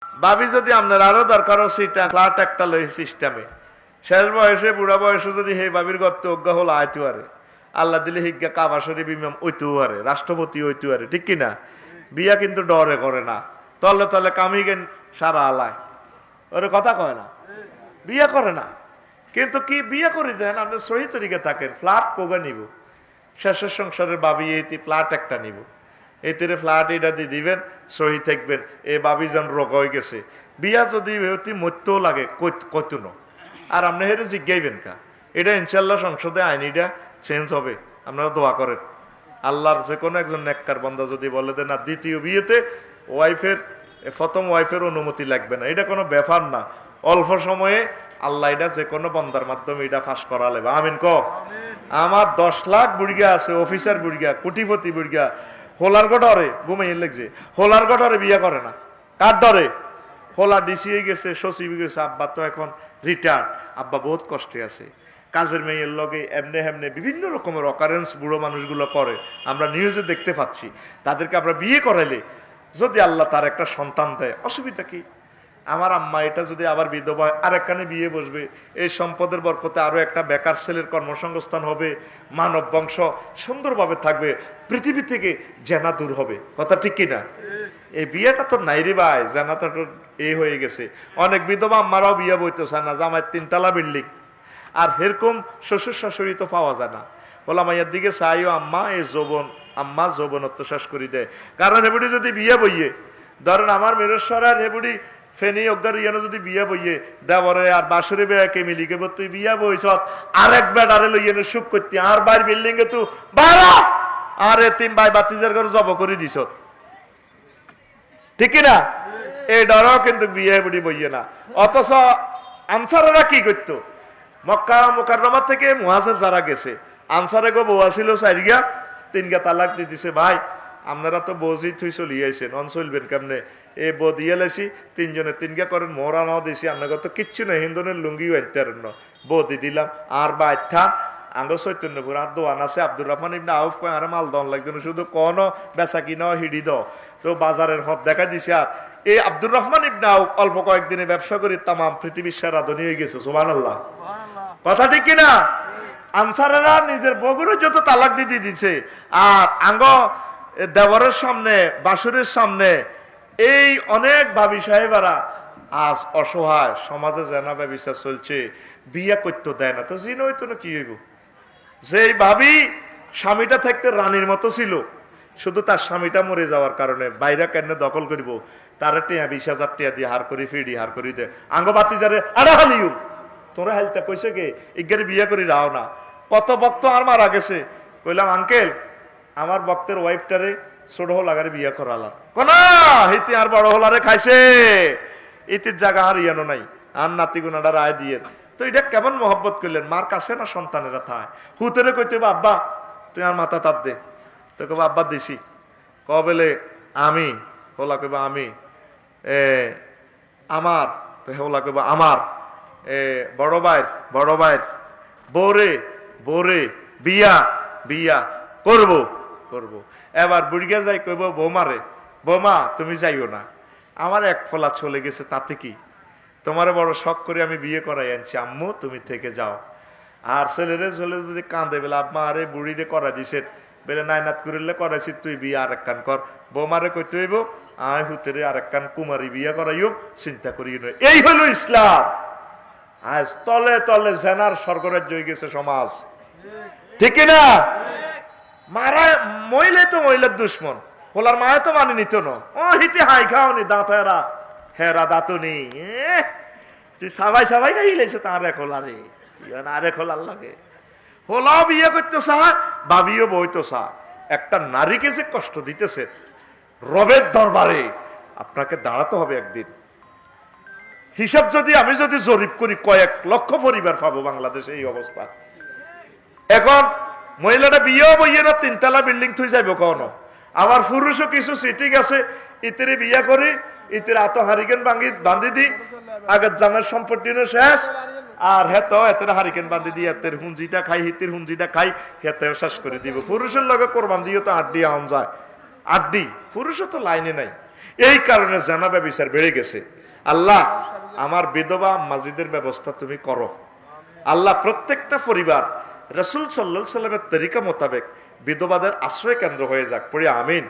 ভাবি যদি আপনার আরো দরকার সেটা ফ্ল্যাট একটা লই সিস্টেমে শেষ বয়সে বুড়া বয়সে যদি হে ভাবির গর্তে অজ্ঞা হল আইতে পারে আল্লাহ দিলে হিজ্ঞা কাবা শরীফ ইমাম ওইতেও পারে রাষ্ট্রপতি ওইতে পারে ঠিক কিনা বিয়া কিন্তু ডরে করে না তলে তলে কামি গেন সারা আলায় ওরে কথা কয় না বিয়া করে না কিন্তু কি বিয়া করে দেন আপনি সহি তরিকে থাকেন ফ্ল্যাট কোগা নিব শেষের সংসারের ভাবি এইটি ফ্ল্যাট একটা নিব এতে ফ্ল্যাট এটা দিয়ে দিবেন সহি থাকবেন এ ভাবি যেন রোগ হয়ে গেছে বিয়া যদি অতি মরতেও লাগে কত আর আপনি হেরে জিজ্ঞাইবেন কা এটা ইনশাল্লাহ সংসদে আইনিটা চেঞ্জ হবে আপনারা দোয়া করেন আল্লাহর যে কোনো একজন নেককার বান্দা যদি বলে দেন না দ্বিতীয় বিয়েতে ওয়াইফের প্রথম ওয়াইফের অনুমতি লাগবে না এটা কোনো ব্যাপার না অল্প সময়ে আল্লাহ এটা যে কোনো বন্দার মাধ্যমে এটা ফাঁস করা লেবে আমিন ক আমার 10 লাখ বুড়িগা আছে অফিসার বুড়িগা কোটিপতি বুড়িগা হোলার ডরে ঘুমাইয়ে লাগছে হোলার ডরে বিয়ে করে না কার ডরে হোলা ডিসি হয়ে গেছে সচিব গেছে আব্বা তো এখন রিটায়ার্ড আব্বা বহুত কষ্টে আছে কাজের মেয়ের লগে এমনে হেমনে বিভিন্ন রকমের অকারেন্স বুড়ো মানুষগুলো করে আমরা নিউজে দেখতে পাচ্ছি তাদেরকে আমরা বিয়ে করাইলে যদি আল্লাহ তার একটা সন্তান দেয় অসুবিধা কি আমার আম্মা এটা যদি আবার বিধবা আর একখানে বিয়ে বসবে এই সম্পদের বরকতে আরো একটা বেকার ছেলের কর্মসংস্থান হবে মানব বংশ সুন্দরভাবে থাকবে পৃথিবী থেকে জেনা দূর হবে কথা ঠিক কিনা এই বিয়েটা তো নাইরে ভাই জেনাটা তো এই হয়ে গেছে অনেক বিধবা আম্মারাও বিয়ে বইতে চায় না জামাই 3 তলা বিল্ডিং আর এরকম শ্বশুর শাশুড়ি তো পাওয়া যায় না বলা মাইয়ার দিকে চাইও আম্মা এই যৌবন আম্মা যৌবনত্ব শেষ করে দেয় কারণ হেবুড়ি যদি বিয়ে বইয়ে ধরেন আমার মেরেশ্বরের হেবুড়ি ফেনি অজ্ঞার ইয়ানো যদি বিয়া বইয়ে দেবরে আর বাসুরে বেয়াকে মিলিকে তুই বিয়া বইছ আরেক বেড়ারে লইয়েনে সুখ করতি আর বাইর বিল্ডিং এ তু বাড়া আরে তিন ভাই বাতিজার ঘর জব করে দিছ ঠিক না এই ডরও কিন্তু বিয়ে বুড়ি বইয়ে না অথচ আনসারেরা কি করতো মক্কা মুকাররমা থেকে মুহাজির যারা গেছে আনসারে গো বউ ছিল চারিগা 3 গা তালাক দিয়ে দিছে ভাই আপনারা তো বজি থুই চলিয়েছেন অন চলবেন কেমনে এ বো দিয়ে লাইছি 3 জনে 3 গা করেন মোহরা নাও দিছি আপনাকে তো কিচ্ছু নাই হিন্দনের লুঙ্গিও আনতে বো দি দিলাম আর বা থান আঙ্গ চৈতন্যপুর আর দোয়ান আছে আব্দুর রহমান ইবনে আউফ কয় আর মাল দন লাগবে শুধু কোন বেচা কিনা হিডি দ তো বাজারের হদ দেখা দিছে আর এই আব্দুর রহমান ইবনে আউফ অল্প কয়েকদিনে ব্যবসা করে তাম পৃথিবীর সেরা ধনী হয়ে গেছে সুবহানাল্লাহ কথা ঠিক কিনা আনসারেরা নিজের বগুড়ে যত তালাক দিয়ে দিছে আর আঙ্গ দেওয়ারের সামনে বাসুরের সামনে এই অনেক ভাবি সাহেবেরা আজ অসহায় সমাজে জানা ব্যবসা চলছে বিয়া করতে দেয় না তো জিন হইতো না কি হইব যেই ভাবি স্বামীটা থাকতে রানীর মতো ছিল শুধু তার স্বামীটা মরে যাওয়ার কারণে বাইরে কেন দখল করিব তার 20,000 টাকা দিয়ে হার করি ফিডি হার করি দে আঙ্গ বাতি যারে আরে হালিউ তোরা হেলতে কইছে কে ইগারে বিয়া করি রাও না কত ভক্ত আর মারা গেছে কইলাম আঙ্কেল আমার ভক্তের ওয়াইফটারে ছোট হলাগারে বিয়া করালাম কোনা হিতে আর বড় হলারে খাইছে ইতির জায়গা আর ইয়ানো নাই আর নাতি গুনাটা রায় দিয়ে তো এটা কেমন মহব্বত করলেন মার কাছে না সন্তানেরা থায় হুতেরে কইতে আব্বা তুই আর মাথা তাপ দে তো কব আব্বা দিছি কবেলে আমি হোলা কইবা আমি আমার তো হোলা কইবা আমার বড় ভাইয়ের বৌরে বৌরে বিয়া বিয়া করব করব এবার বুড়িয়া যাই কইব বৌমারে বৌমা তুমি যাইও না আমার এক ফলা চলে গেছে তাতে কি তোমারে বড় শখ করে আমি বিয়ে করাই আনছি আম্মু তুমি থেকে যাও আর ছেলেরে চলে যদি কাঁদে বেলা আব্বা আরে বুড়িরে করা দিছে বেলে নাইনাত করিলে করাইছি তুই বিয়ে আর এক কান কর বৌমারে কইতে হইব আয় হুতেরে আর এক কান কুমারী বিয়ে করাইও চিন্তা করি নয় এই হলো ইসলাম আজ তলে তলে জেনার স্বর্গরাজ্য হয়ে গেছে সমাজ ঠিক না মারা মহিলা তো মহিলার দুশ্মন হোলার মায়ে তো মানে নিত না ও হিতে হাই খাওনি দাঁত হেরা দাঁতনি তুই সবাই সবাই খাই লাইছে তার এক হোলারে আর এক হোলার লাগে হোলাও বিয়ে করতে চাহ ভাবিও বইতো চাহ একটা নারীকে যে কষ্ট দিতেছে রবের দরবারে আপনাকে দাঁড়াতে হবে একদিন হিসাব যদি আমি যদি জরিপ করি কয়েক লক্ষ পরিবার পাবো বাংলাদেশে এই অবস্থা এখন মহিলাটা বিয়েও বইয়ে না 3 তলা বিল্ডিং থুই যাইব কখনো আমার পুরুষও কিছু সিটিং আছে ইতিরে বিয়া করি ইতির আত হারিকেন বান্ধি দি আগের জামের সম্পত্তি শেষ আর হেতো এতের হারিকেন বান্ধি দি এতের হুঞ্জিটা খাই হিতির হুঞ্জিটা খাই হেতেও শেষ করে দিব পুরুষের লগে কোরবান দিয়ে তো 8 আম যায় 8 পুরুষও তো লাইনে নাই এই কারণে জানাবে বিচার বেড়ে গেছে। আল্লাহ আমার বিধবা মাজিদের ব্যবস্থা তুমি করো। আল্লাহ প্রত্যেকটা পরিবার রাসূল সাল্লাল্লাহু আলাইহি সাল্লামের তরিকা মোতাবেক বিধবাদের আশ্রয় কেন্দ্র হয়ে যাক, পড়ি আমিন।